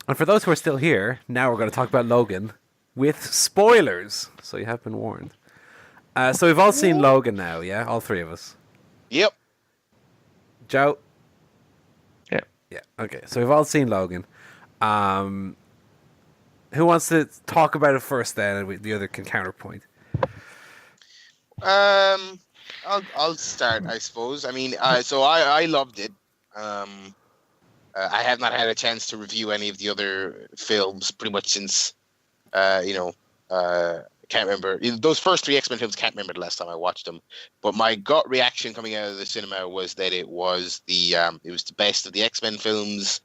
And for those who are still here, now we're going to talk about Logan with spoilers. So you have been warned. So we've all seen Logan now, yeah? All three of us. Yep. Joe? Yeah. Yeah, okay. So we've all seen Logan. Who wants to talk about it first then, and the other can counterpoint? I'll start, I suppose. I mean, so I loved it. I have not had a chance to review any of the other films pretty much since, can't remember. Those first three X-Men films, can't remember the last time I watched them. But my gut reaction coming out of the cinema was that it was the best of the X-Men films,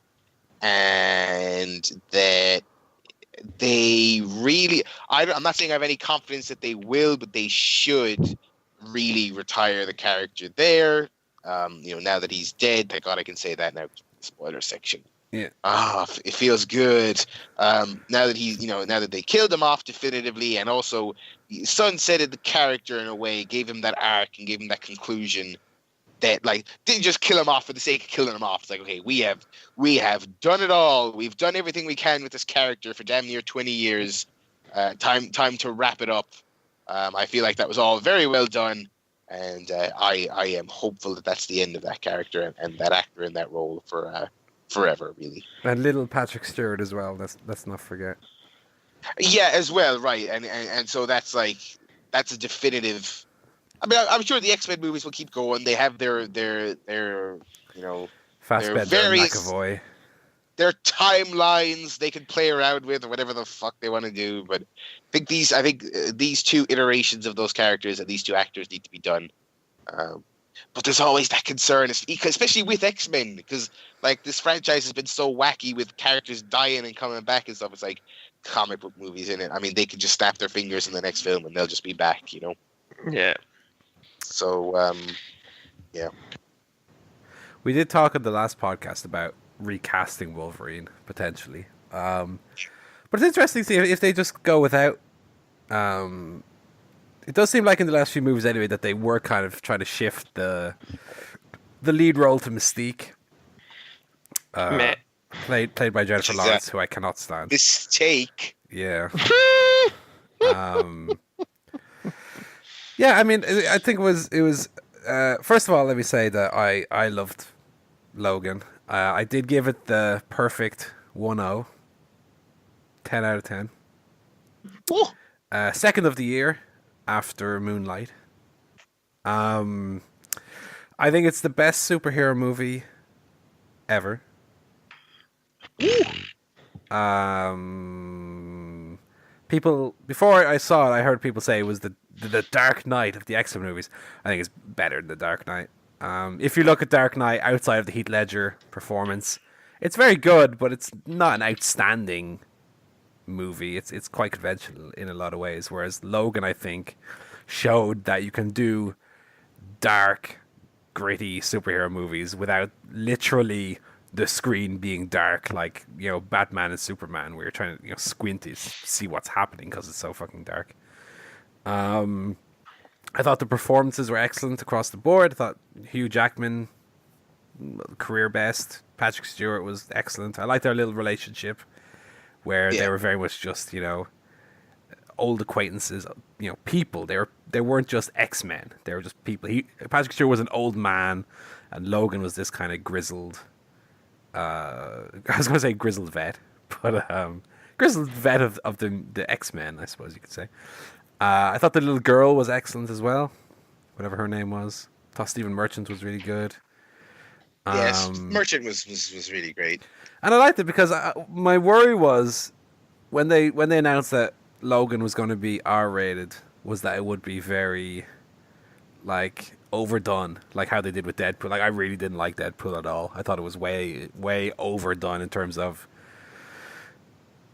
and that they really, I'm not saying I have any confidence that they will, but they should really retire the character there. Now that he's dead, thank God I can say that now. Spoiler section. Yeah. It feels good. Now that they killed him off definitively, and also sunsetted the character in a way, gave him that arc and gave him that conclusion. That didn't just kill him off for the sake of killing him off. It's like, okay, we have done it all. We've done everything we can with this character for damn near 20 years. Time to wrap it up. I feel like that was all very well done. And I am hopeful that that's the end of that character and that actor in that role for forever, really. And little Patrick Stewart as well. Let's not forget. Yeah, as well, right? And so that's a definitive. I mean, I'm sure the X-Men movies will keep going. They have their Fassbender and McAvoy. Their timelines they can play around with, or whatever the fuck they want to do. But I think these two iterations of those characters and these two actors need to be done. But there's always that concern, especially with X-Men, because this franchise has been so wacky with characters dying and coming back and stuff. It's like comic book movies in it. I mean, they could just snap their fingers in the next film and they'll just be back, Yeah. So, yeah. We did talk on the last podcast about recasting Wolverine, potentially. But it's interesting to see if they just go without... it does seem like in the last few movies anyway that they were kind of trying to shift the lead role to Mystique. Played by Jennifer Lawrence, who I cannot stand. Mistake. Yeah. Yeah, I mean, I think it was first of all, let me say that I loved Logan. I did give it the perfect 1-0. 10 out of 10. Second of the year after Moonlight. I think it's the best superhero movie ever. People, before I saw it, I heard people say it was the Dark Knight of the X-Men movies. I think it's better than the Dark Knight. If you look at Dark Knight outside of the Heath Ledger performance, it's very good, but it's not an outstanding movie. It's quite conventional in a lot of ways. Whereas Logan, I think, showed that you can do dark, gritty superhero movies without literally the screen being dark, like Batman and Superman, where you're trying to squint to see what's happening because it's so fucking dark. I thought the performances were excellent across the board. I thought Hugh Jackman, career best. Patrick Stewart was excellent. I liked their little relationship where they were very much just, old acquaintances, people. They weren't just X-Men. They were just people. Patrick Stewart was an old man, and Logan was this kind of grizzled, I was going to say grizzled vet, but grizzled vet of the X-Men, I suppose you could say. I thought the little girl was excellent as well, whatever her name was. I thought Stephen Merchant was really good. Yes, Merchant was really great. And I liked it because my worry was when they announced that Logan was going to be R-rated, was that it would be very overdone, like how they did with Deadpool. I really didn't like Deadpool at all. I thought it was way overdone in terms of.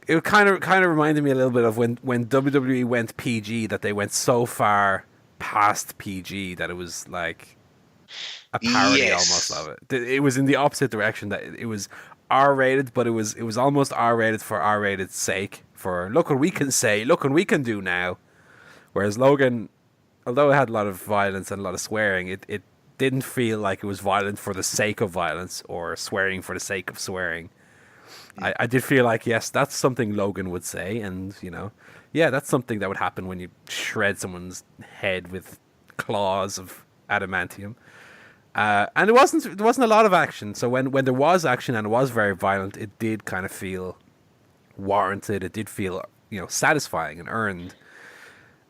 It kind of reminded me a little bit of when WWE went PG, that they went so far past PG that it was like a parody almost of it. It was in the opposite direction, that it was R-rated, but it was almost R-rated for R-rated's sake. For look what we can say, look what we can do now. Whereas Logan, although it had a lot of violence and a lot of swearing, it didn't feel like it was violent for the sake of violence or swearing for the sake of swearing. I did feel like, yes, that's something Logan would say, and yeah, that's something that would happen when you shred someone's head with claws of adamantium. And there wasn't a lot of action. So when there was action and it was very violent, it did kind of feel warranted. It did feel satisfying and earned.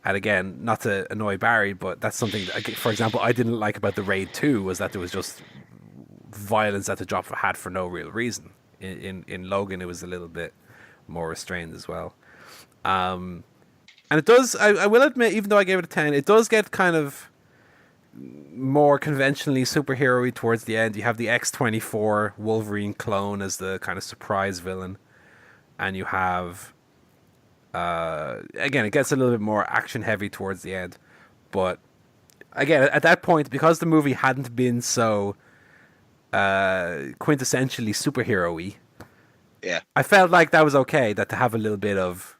And again, not to annoy Barry, but that's something that, for example, I didn't like about the Raid 2 was that there was just violence that the drop had for no real reason. In Logan, it was a little bit more restrained as well. And it does, I will admit, even though I gave it a 10, it does get kind of more conventionally superhero-y towards the end. You have the X-24 Wolverine clone as the kind of surprise villain. And you have... again, it gets a little bit more action-heavy towards the end. But, again, at that point, because the movie hadn't been so quintessentially superhero-y, Yeah. I felt like that was okay, that to have a little bit of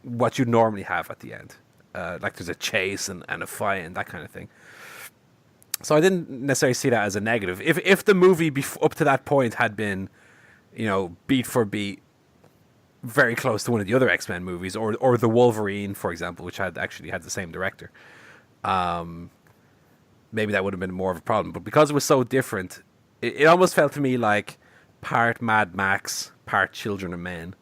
what you normally have at the end. Like there's a chase and a fight and that kind of thing. So I didn't necessarily see that as a negative. If the movie up to that point had been, beat for beat, very close to one of the other X-Men movies, or the Wolverine, for example, which had the same director, maybe that would have been more of a problem. But because it was so different, it almost felt to me like part Mad Max, part Children of Men.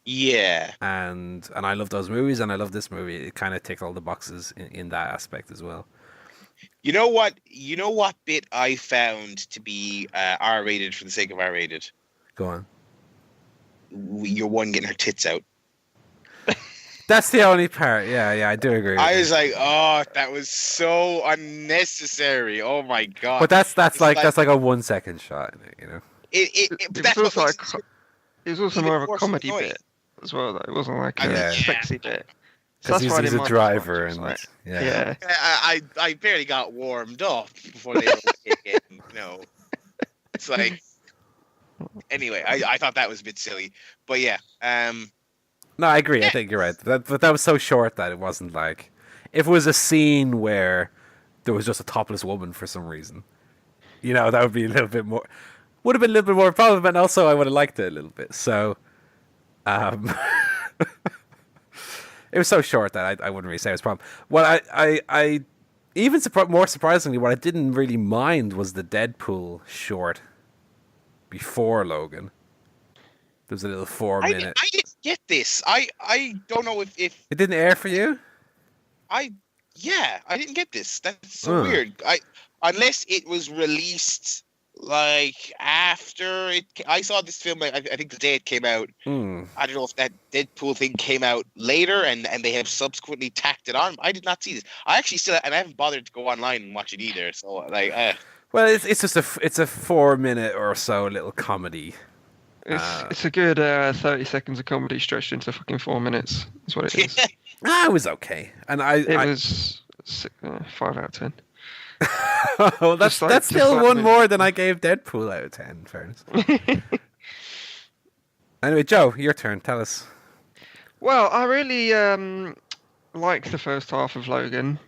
Yeah. And I love those movies, and I love this movie. It kind of ticked all the boxes in that aspect as well. You know what? You know what bit I found to be R-rated for the sake of R-rated? Go on. Your one getting her tits out. That's the only part. Yeah, I do agree. I was like, oh, that was so unnecessary. Oh my god! But that's like a 1 second shot, It was also more of a comedy bit as well, though. It wasn't like a sexy bit. So because he's a driver, and right. Yeah. I barely got warmed up before they were kicking. It's like. Anyway, I thought that was a bit silly, but yeah. No, I agree. I think you're right. But that was so short that it wasn't like, if it was a scene where there was just a topless woman for some reason, that would be a little bit more. Would have been a little bit more problem, and also I would have liked it a little bit. So, it was so short that I wouldn't really say it was a problem. What I even more surprisingly, what I didn't really mind was the Deadpool short before Logan. There's a little 4-minute. I didn't get this. I don't know if it didn't air for you. I didn't get this. That's so weird. Unless it was released like after it. I saw this film. I think the day it came out. I don't know if that Deadpool thing came out later and they have subsequently tacked it on. I did not see this. I actually still, and I haven't bothered to go online and watch it either. So like. Well, it's just a 4-minute or so little comedy. It's a good 30 seconds of comedy stretched into fucking 4 minutes. Is what it is. It was okay, and it was 5 out of 10. Oh, that's still one more than I gave Deadpool out of 10. In fairness. Anyway, Joe, your turn. Tell us. Well, I really liked the first half of Logan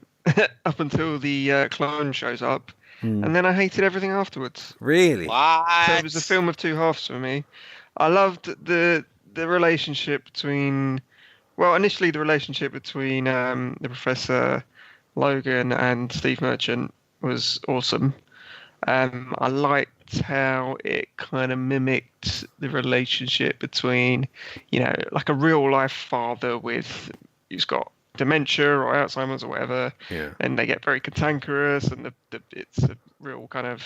up until the clone shows up. And then I hated everything afterwards. Really? What? So it was a film of two halves for me. I loved the relationship between... Well, initially the relationship between the Professor, Logan, and Steve Merchant was awesome. I liked how it kind of mimicked the relationship between, like a real-life father who's got dementia or Alzheimer's or whatever, and they get very cantankerous, and it's a real kind of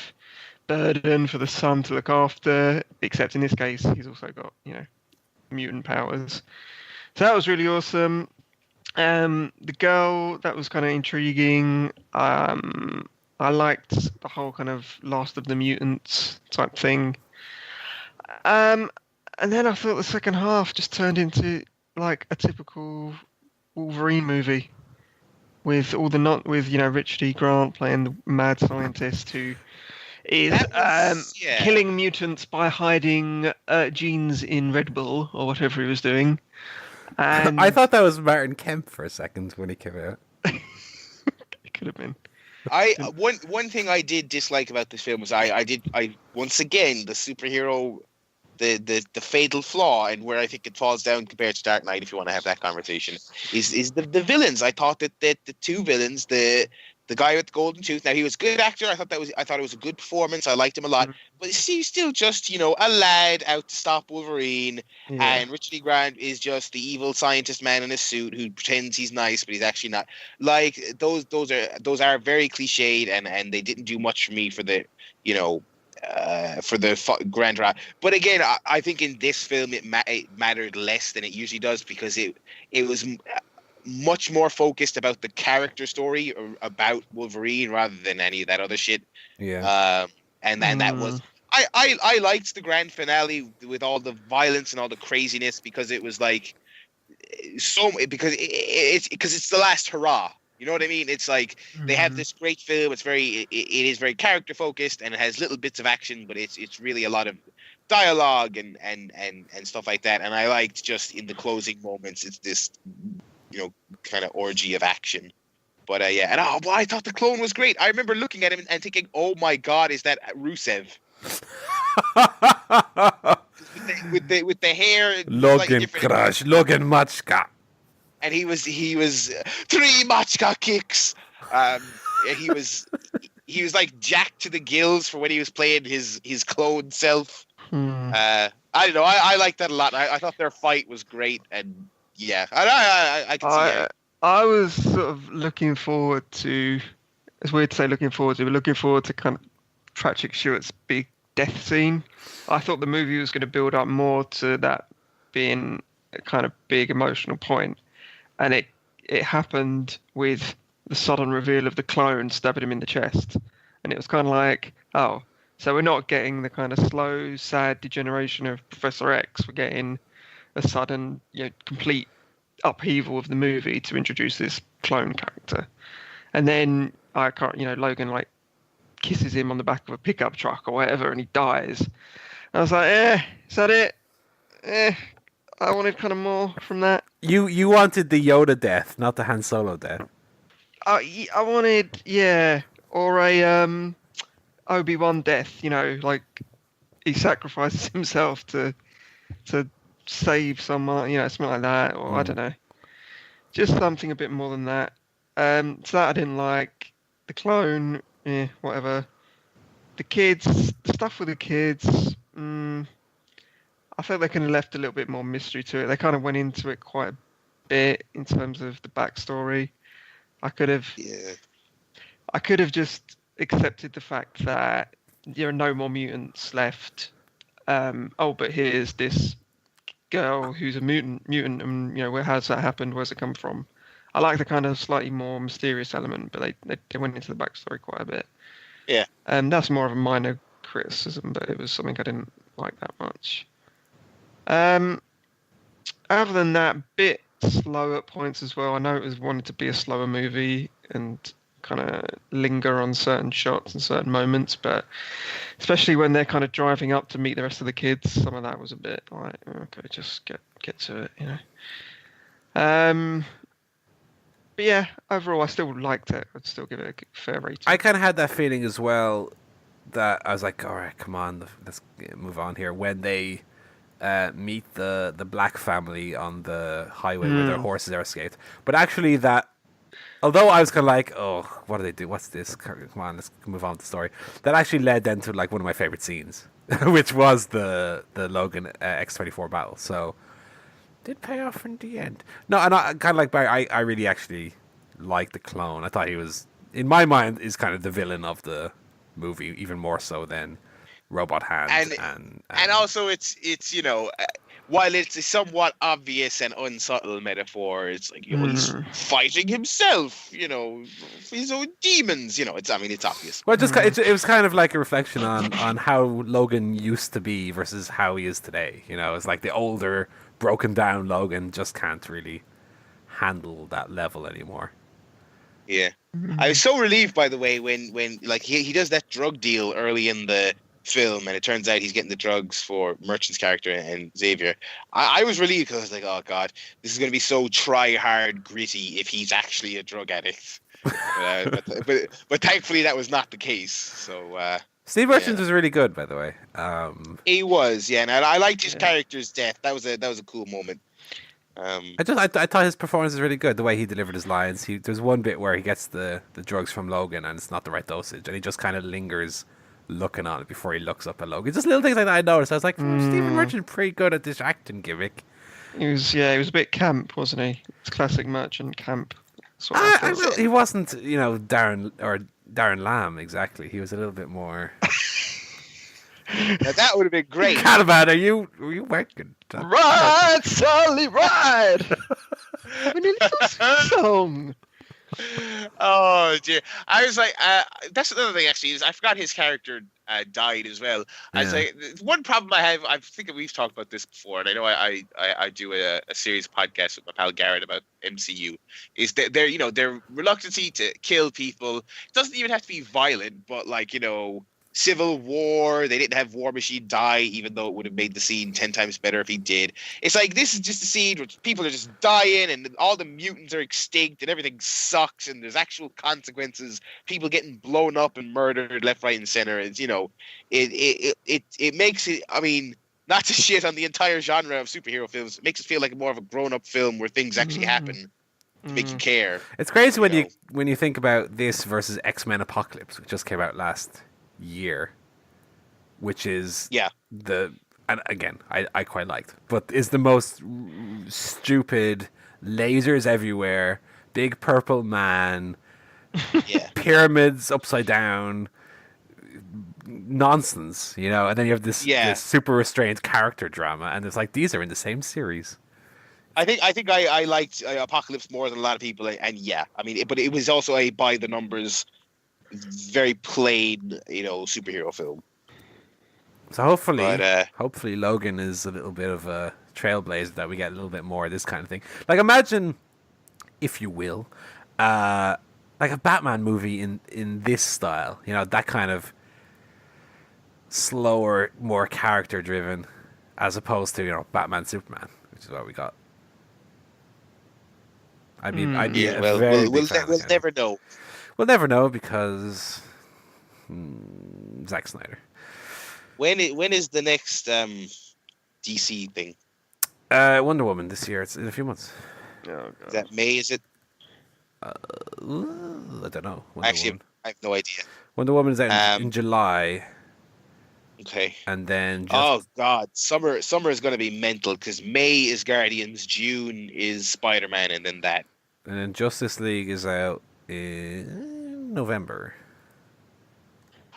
burden for the son to look after, except in this case he's also got mutant powers. So that was really awesome. The girl, that was kind of intriguing. I liked the whole kind of Last of the Mutants type thing, and then I thought the second half just turned into like a typical Wolverine movie with Richard E. Grant playing the mad scientist who is killing mutants by hiding genes in Red Bull or whatever he was doing. And I thought that was Martin Kemp for a second when he came out. It could have been. One thing I did dislike about this film was I once again, the superhero the fatal flaw, and where I think it falls down compared to Dark Knight, if you want to have that conversation, is the villains. I thought that the two villains, the guy with the golden tooth. Now, he was a good actor. I thought it was a good performance. I liked him a lot. But he's still just, a lad out to stop Wolverine. Yeah. And Richard E. Grant is just the evil scientist man in a suit who pretends he's nice, but he's actually not. Like, those are very cliched, and they didn't do much for me for the, for the grand rap. But again, I think in this film it mattered less than it usually does, because it was much more focused about the character story or about Wolverine rather than any of that other shit. Yeah. And that was I liked the grand finale with all the violence and all the craziness, because it was like because it's the last hurrah. You know what I mean? It's like they have this great film. It is very character focused, and it has little bits of action, but it's really a lot of dialogue and stuff like that. And I liked just in the closing moments, it's this kind of orgy of action. But and I thought the clone was great. I remember looking at him and thinking, "Oh my God, is that Rusev?" with the hair, Logan Crash, Logan Machka, and he was 3 Machka kicks. He was like jacked to the gills for when he was playing his clone self. I don't know. I liked that a lot. I thought their fight was great, and yeah, I can see it. I was sort of looking forward to. It's weird to say looking forward to, but looking forward to kind of Patrick Stewart's big death scene. I thought the movie was going to build up more to that being a kind of big emotional point, and it happened with the sudden reveal of the clone stabbing him in the chest, and it was kind of like, oh, so we're not getting the kind of slow, sad degeneration of Professor X. We're getting a sudden, complete upheaval of the movie to introduce this clone character. And then Logan like kisses him on the back of a pickup truck or whatever, and he dies. I was like, is that it? I wanted kind of more from that. You wanted the Yoda death, not the Han Solo death. I wanted, or a Obi-Wan death. Like he sacrifices himself to save someone, something like that, or I don't know, just something a bit more than that. So that I didn't like. The clone, whatever. The kids, the stuff with the kids, I felt they could have left a little bit more mystery to it. They kind of went into it quite a bit in terms of the backstory. I could have just accepted the fact that there are no more mutants left. But here's this girl who's a mutant, and where has that happened? Where's it come from? I like the kind of slightly more mysterious element, but they went into the backstory quite a bit. Yeah, and that's more of a minor criticism, but it was something I didn't like that much. Other than that, bit slow at points as well. I know it was wanted to be a slower movie and kind of linger on certain shots and certain moments, but especially when they're kind of driving up to meet the rest of the kids, some of that was a bit like, okay, just get to it, But yeah, overall, I still liked it. I'd still give it a fair rating. I kind of had that feeling as well, that I was like, all right, come on, let's move on here. When they meet the black family on the highway where their horses are escaped. But actually although I was kind of like, oh, what do they do? What's this? Come on, let's move on to the story. That actually led then to like one of my favorite scenes, which was the Logan X-24 battle. So did pay off in the end. No, and I kind of like Barry. I really actually liked the clone. I thought he was, in my mind, is kind of the villain of the movie, even more so than Robot Hand. And also it's while it's a somewhat obvious and unsubtle metaphor, it's like he's fighting himself, his own demons. It's obvious. Well, it was kind of like a reflection on how Logan used to be versus how he is today. It's like the older, broken down Logan just can't really handle that level anymore. Yeah, I was so relieved, by the way, when like he does that drug deal early in the film, and it turns out he's getting the drugs for Merchant's character and Xavier. I was relieved, because I was like, oh god, this is going to be so try hard gritty if he's actually a drug addict. But thankfully that was not the case. Steve Merchant was really good, by the way. He was, yeah, and I liked his character's death. That was a cool moment. I thought his performance was really good. The way he delivered his lines. There's one bit where he gets the drugs from Logan and it's not the right dosage, and he just kind of lingers looking on it before he looks up at Logan. Just little things like that I noticed. I was like, Stephen Merchant pretty good at this acting gimmick. He was a bit camp, wasn't he? It's classic Merchant camp. He wasn't, Darren Lamb exactly. He was a little bit more. Now, that would have been great. Caliban, were you working? Ride, Sally, ride! We need a song. Oh dear! I was like, that's another thing. Actually, is I forgot his character died as well. I was like, one problem I have. I think we've talked about this before, and I know I do a series podcast with my pal Garrett about MCU. Is that their reluctancy to kill people. It doesn't even have to be violent, but Civil War, they didn't have War Machine die, even though it would have made the scene 10 times better if he did. It's like, this is just a scene where people are just dying and all the mutants are extinct and everything sucks and there's actual consequences. People getting blown up and murdered left, right, and center. It's, it makes it, I mean, not to shit on the entire genre of superhero films, it makes it feel like more of a grown-up film where things actually happen to make you care. It's crazy when you think about this versus X-Men Apocalypse, which just came out last year, which is and again I quite liked, but is the most stupid, lasers everywhere, big purple man, pyramids upside down nonsense, and then you have this super restrained character drama, and it's like these are in the same series. I think I liked Apocalypse more than a lot of people, and I mean, but it was also a by the numbers, very plain, superhero film. So hopefully Logan is a little bit of a trailblazer, that we get a little bit more of this kind of thing. Like, imagine, if you will, like a Batman movie in this style. That kind of slower, more character driven, as opposed to Batman Superman, which is what we got. I'd be we'll never know. We'll never know because Zack Snyder. When is the next DC thing? Wonder Woman this year. It's in a few months. Oh, God. Is that May? Is it? I don't know. Actually, I have no idea. Wonder Woman is out in July. Okay. And then. Oh God, summer is going to be mental because May is Guardians, June is Spider-Man, and then that. And then Justice League is out in November.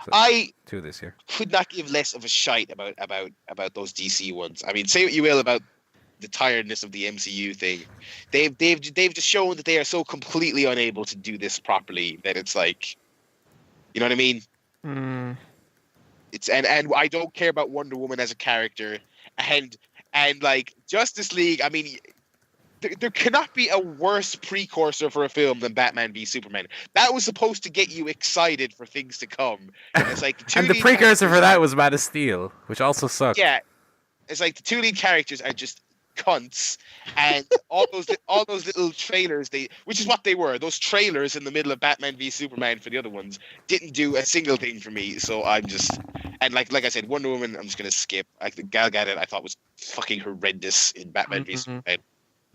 So I 2 this year. Could not give less of a shite about those DC ones. I mean, say what you will about the tiredness of the MCU thing. They've just shown that they are so completely unable to do this properly that it's like, you know what I mean? It's and I don't care about Wonder Woman as a character, and like Justice League. I mean, there cannot be a worse precursor for a film than Batman v Superman. That was supposed to get you excited for things to come. And it's like and the precursor for that was Man of Steel, which also sucked. Yeah, it's like the two lead characters are just cunts, and all those little trailers, which is what they were. Those trailers in the middle of Batman v Superman for the other ones didn't do a single thing for me. So I'm just, and like I said, Wonder Woman, I'm just gonna skip. Gal Gadot, I thought was fucking horrendous in Batman v Superman.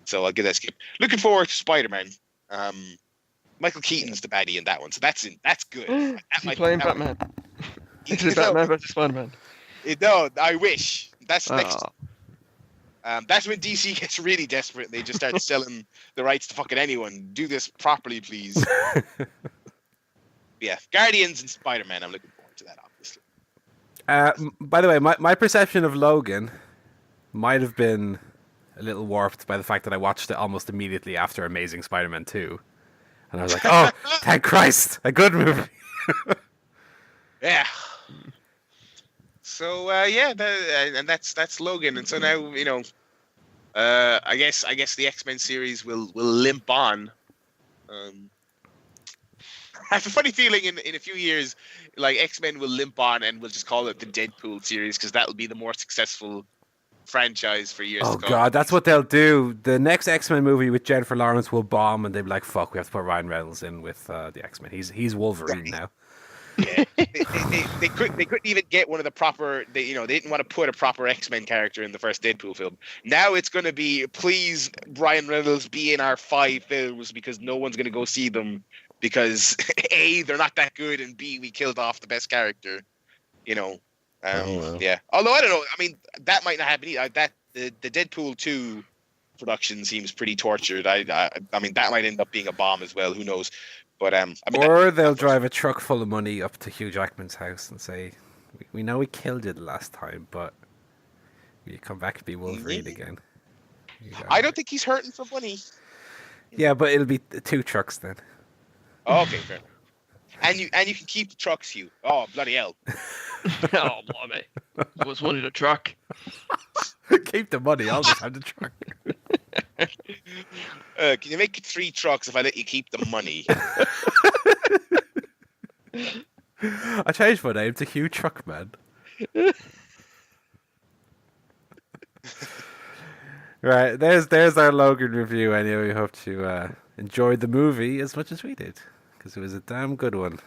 So I'll give that a skip. Looking forward to Spider-Man. Michael Keaton's the baddie in that one, so that's good. Is he playing Batman? Is it Batman versus Spider-Man? No, I wish. That's next. That's when DC gets really desperate. They just start selling the rights to fucking anyone. Do this properly, please. Yeah, Guardians and Spider-Man. I'm looking forward to that, obviously. By the way, my perception of Logan might have been a little warped by the fact that I watched it almost immediately after Amazing Spider-Man 2. And I was like, oh, thank Christ, a good movie. Yeah. So, and that's Logan. And so now, I guess the X-Men series will limp on. I have a funny feeling in a few years, like, X-Men will limp on and we'll just call it the Deadpool series because that'll be the more successful franchise for years to come. Oh God, that's what they'll do. The next X-Men movie with Jennifer Lawrence will bomb, and they'll be like, "Fuck, we have to put Ryan Reynolds in with the X-Men. He's Wolverine now." Yeah, they couldn't even get one of the proper. They didn't want to put a proper X-Men character in the first Deadpool film. Now it's going to be, please, Ryan Reynolds, be in our 5 films because no one's going to go see them because A, they're not that good, and B, we killed off the best character. Yeah. Although I don't know. I mean, that might not happen either. The Deadpool 2 production seems pretty tortured. I mean, that might end up being a bomb as well. Who knows? But or they'll drive a truck full of money up to Hugh Jackman's house and say, "We know we killed you the last time, but will you come back and be Wolverine again?" I don't think he's hurting for money. Yeah, but it'll be 2 trucks then. Oh, okay, fair enough. And you can keep the trucks, Hugh. Oh, bloody hell! Oh, blimey! Always wanted a truck. Keep the money. I'll just have the truck. Can you make 3 trucks if I let you keep the money? I changed my name to Hugh Truckman. Right, there's our Logan review. Anyway, we hope you enjoyed the movie as much as we did, because it was a damn good one.